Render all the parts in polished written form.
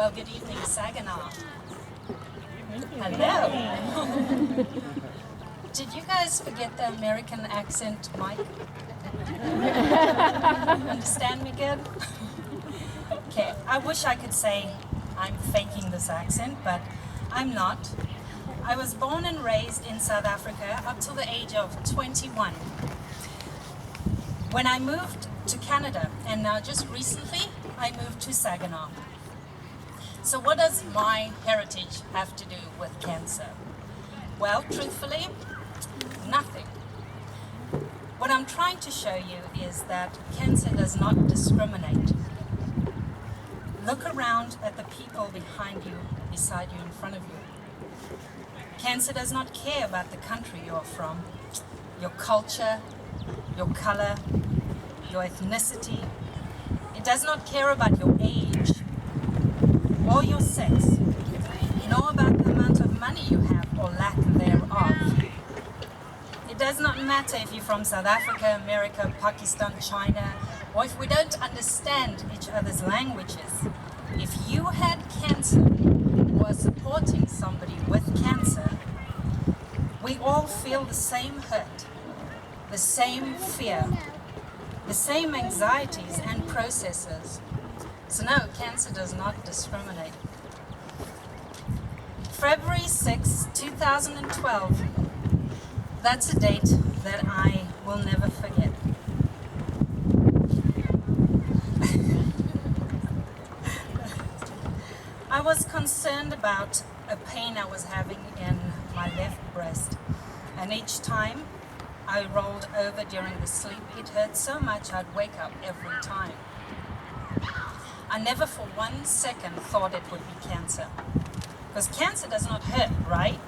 Well, good evening, Saginaw. Hello. Did you guys forget the American accent, Mike? Understand me good? Okay, I wish I could say I'm faking this accent, but I'm not. I was born and raised in South Africa up till the age of 21. When I moved to Canada, and now just recently, I moved to Saginaw. So what does my heritage have to do with cancer? Well, truthfully, nothing. What I'm trying to show you is that cancer does not discriminate. Look around at the people behind you, beside you, in front of you. Cancer does not care about the country you're from, your culture, your color, your ethnicity. It does not care about your age or your sex, nor about the amount of money you have or lack thereof. It does not matter if you're from South Africa, America, Pakistan, China, or if we don't understand each other's languages. If you had cancer or are supporting somebody with cancer, we all feel the same hurt, the same fear, the same anxieties and processes. So no, cancer does not discriminate. February 6, 2012, that's a date that I will never forget. I was concerned about a pain I was having in my left breast, and each time I rolled over during the sleep, it hurt so much I'd wake up every time. I never for 1 second thought it would be cancer, because cancer does not hurt, right?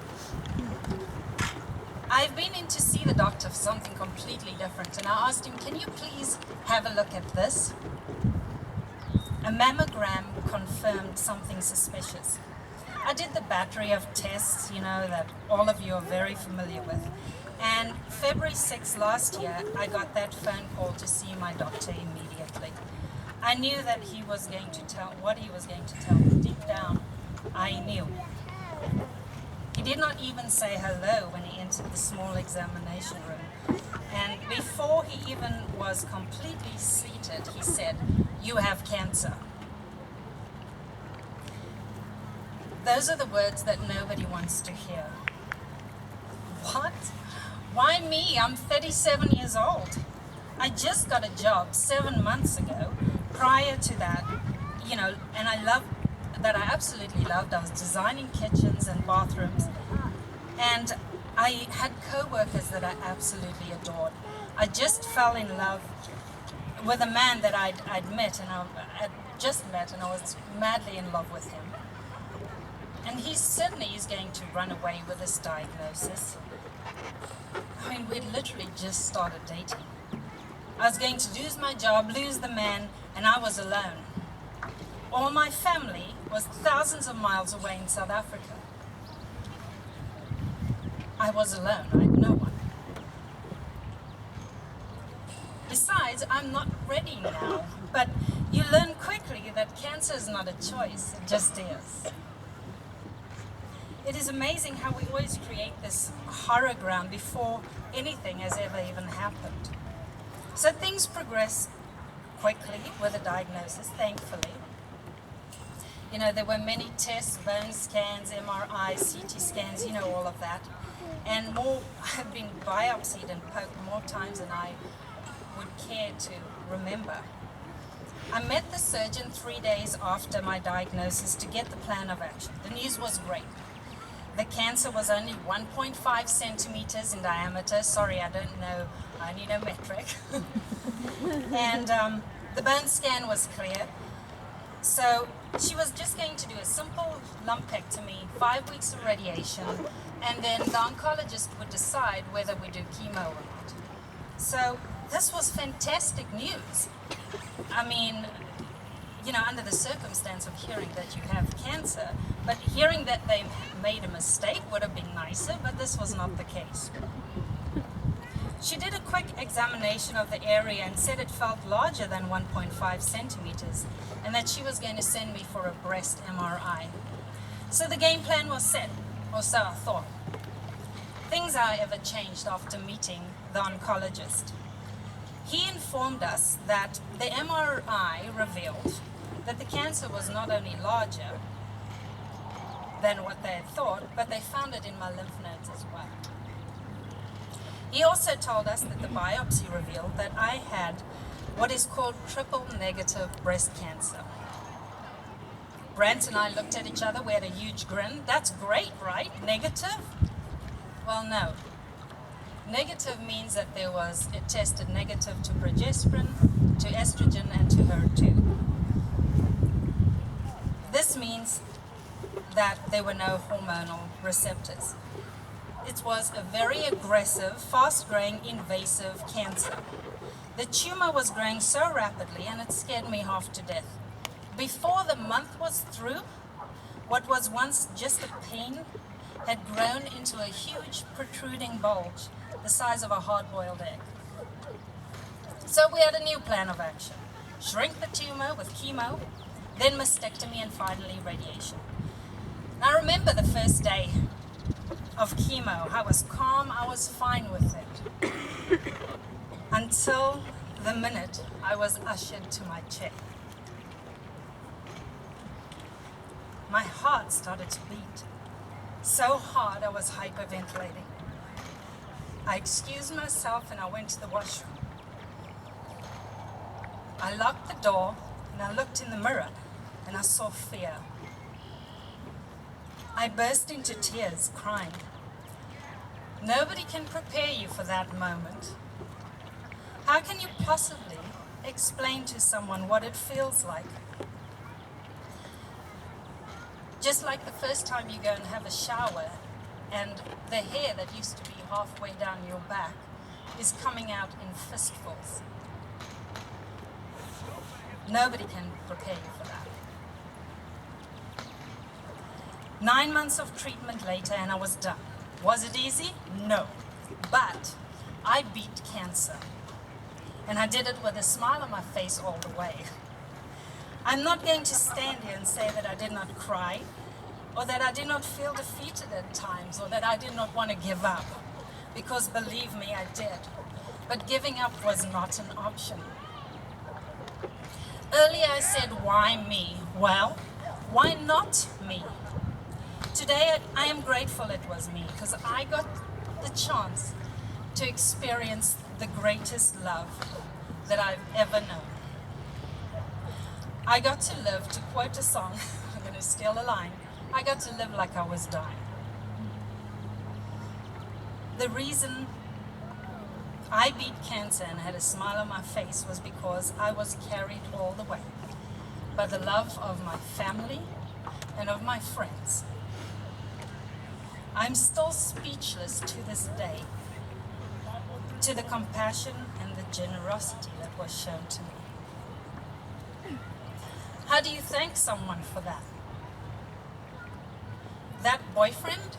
I've been in to see the doctor for something completely different, and I asked him, can you please have a look at this? A mammogram confirmed something suspicious. I did the battery of tests, that all of you are very familiar with. And February 6th last year, I got that phone call to see my doctor immediately. I knew that he was going to tell what he was going to tell me. Deep down, I knew. He did not even say hello when he entered the small examination room. And before he even was completely seated, he said, "You have cancer." Those are the words that nobody wants to hear. What? Why me? I'm 37 years old. I just got a job 7 months ago. Prior to that, and I absolutely loved. I was designing kitchens and bathrooms, and I had co-workers that I absolutely adored. I just fell in love with a man that I'd met, and I was madly in love with him. And he certainly is going to run away with this diagnosis. I mean, we literally just started dating. I was going to lose my job, lose the man, and I was alone. All my family was thousands of miles away in South Africa. I was alone, I had no one. Besides, I'm not ready now, but you learn quickly that cancer is not a choice, it just is. It is amazing how we always create this horror ground before anything has ever even happened. So things progress quickly with a diagnosis, thankfully. There were many tests, bone scans, MRI, CT scans, all of that. And more have been biopsied and poked more times than I would care to remember. I met the surgeon 3 days after my diagnosis to get the plan of action. The news was great. The cancer was only 1.5 centimeters in diameter. Sorry, I don't know, I need a metric. And the bone scan was clear. So she was just going to do a simple lumpectomy, 5 weeks of radiation, and then the oncologist would decide whether we do chemo or not. So this was fantastic news. I mean, under the circumstance of hearing that you have cancer, but hearing that they made a mistake would have been nicer, but this was not the case. She did a quick examination of the area and said it felt larger than 1.5 centimeters and that she was going to send me for a breast MRI. So the game plan was set, or so I thought. Things, however, changed after meeting the oncologist. He informed us that the MRI revealed that the cancer was not only larger than what they had thought, but they found it in my lymph nodes as well. He also told us that the biopsy revealed that I had what is called triple negative breast cancer. Brant and I looked at each other, we had a huge grin. That's great, right? Negative? Well, no. Negative means that it tested negative to progesterone, to estrogen, and to HER2. This means that there were no hormonal receptors. It was a very aggressive, fast-growing, invasive cancer. The tumor was growing so rapidly and it scared me half to death. Before the month was through, what was once just a pain had grown into a huge protruding bulge the size of a hard-boiled egg. So we had a new plan of action. Shrink the tumor with chemo, then mastectomy, and finally radiation. I remember the first day of chemo. I was calm, I was fine with it. Until the minute I was ushered to my chair. My heart started to beat so hard I was hyperventilating. I excused myself and I went to the washroom. I locked the door and I looked in the mirror and I saw fear. I burst into tears, crying. Nobody can prepare you for that moment. How can you possibly explain to someone what it feels like? Just like the first time you go and have a shower and the hair that used to be halfway down your back is coming out in fistfuls. Nobody can prepare you for that. 9 months of treatment later and I was done. Was it easy? No. But I beat cancer. And I did it with a smile on my face all the way. I'm not going to stand here and say that I did not cry, or that I did not feel defeated at times, or that I did not want to give up. Because believe me, I did. But giving up was not an option. Earlier I said, why me? Well, why not me? Today I am grateful it was me, because I got the chance to experience the greatest love that I've ever known. I got to live, to quote a song, I'm going to steal a line, I got to live like I was dying. The reason I beat cancer and had a smile on my face was because I was carried all the way by the love of my family and of my friends. I'm still speechless to this day to the compassion and the generosity that was shown to me. How do you thank someone for that? That boyfriend,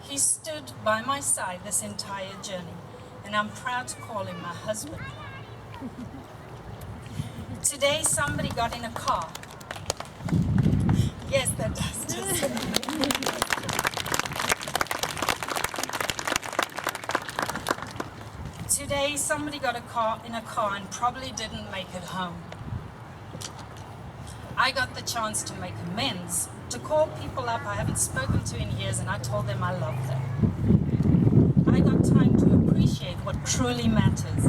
he stood by my side this entire journey, and I'm proud to call him my husband. Today somebody got in a car. Yes, that does just Today somebody got in a car and probably didn't make it home. I got the chance to make amends, to call people up I haven't spoken to in years, and I told them I love them. I got time to appreciate what truly matters.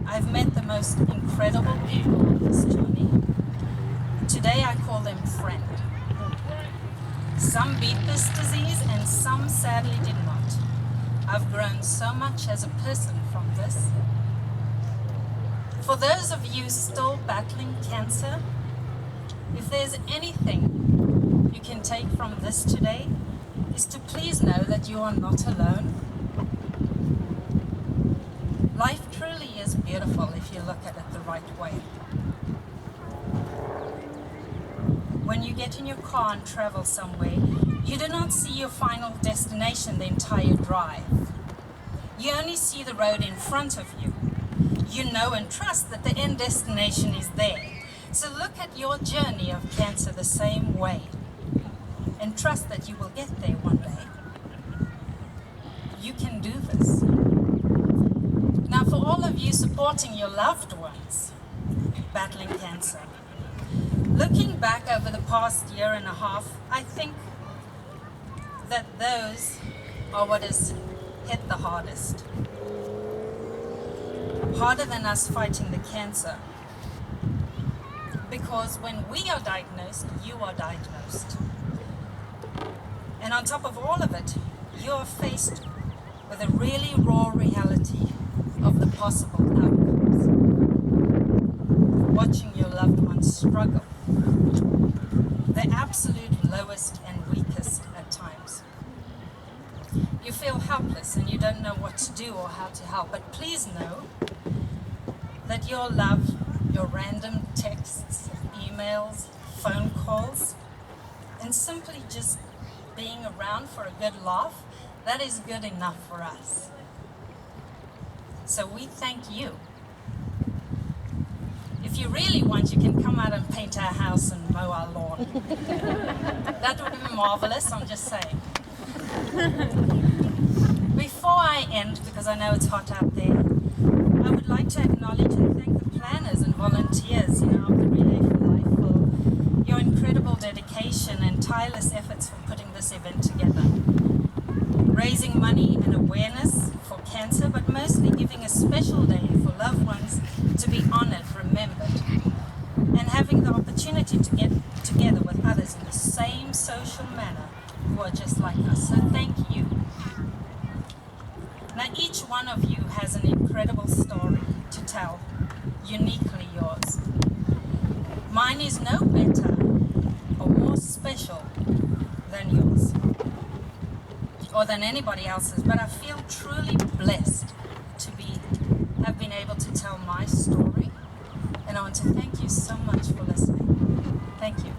I've met the most incredible people on this journey. Today I call them friend. Some beat this disease and some sadly did not. I've grown so much as a person from this. For those of you still battling cancer, if there's anything you can take from this today, is to please know that you are not alone. Life truly is beautiful if you look at it the right way. When you get in your car and travel somewhere, you do not see your final destination the entire drive. You only see the road in front of you. You know and trust that the end destination is there. So look at your journey of cancer the same way and trust that you will get there one day. You can do this. Now, for all of you supporting your loved ones battling cancer, looking back over the past year and a half, I think that those are what has hit the hardest. Harder than us fighting the cancer. Because when we are diagnosed, you are diagnosed. And on top of all of it, you are faced with a really raw reality of the possible outcomes. Watching your loved ones struggle. The absolute lowest and weakest at times. You feel helpless and you don't know what to do or how to help. But please know that your love, your random texts, emails, phone calls, and simply just being around for a good laugh, that is good enough for us. So we thank you. If you really want, you can come out and paint our house and mow our lawn. That would be marvelous, I'm just saying. Before I end, because I know it's hot out there, I would like to acknowledge and thank the planners and volunteers, of the Relay for Life for your incredible dedication and tireless efforts for putting this event together. Raising money and awareness for cancer, but mostly giving a special day for loved ones to be honored, remembered, and having the opportunity to get together with others in the same social manner who are just like us. So thank you. Now each one of you has an incredible story to tell, uniquely yours. Mine is no better or more special than yours, or than anybody else's, but I feel truly blessed to have been able to tell my story, and I want to thank you so much for listening. Thank you.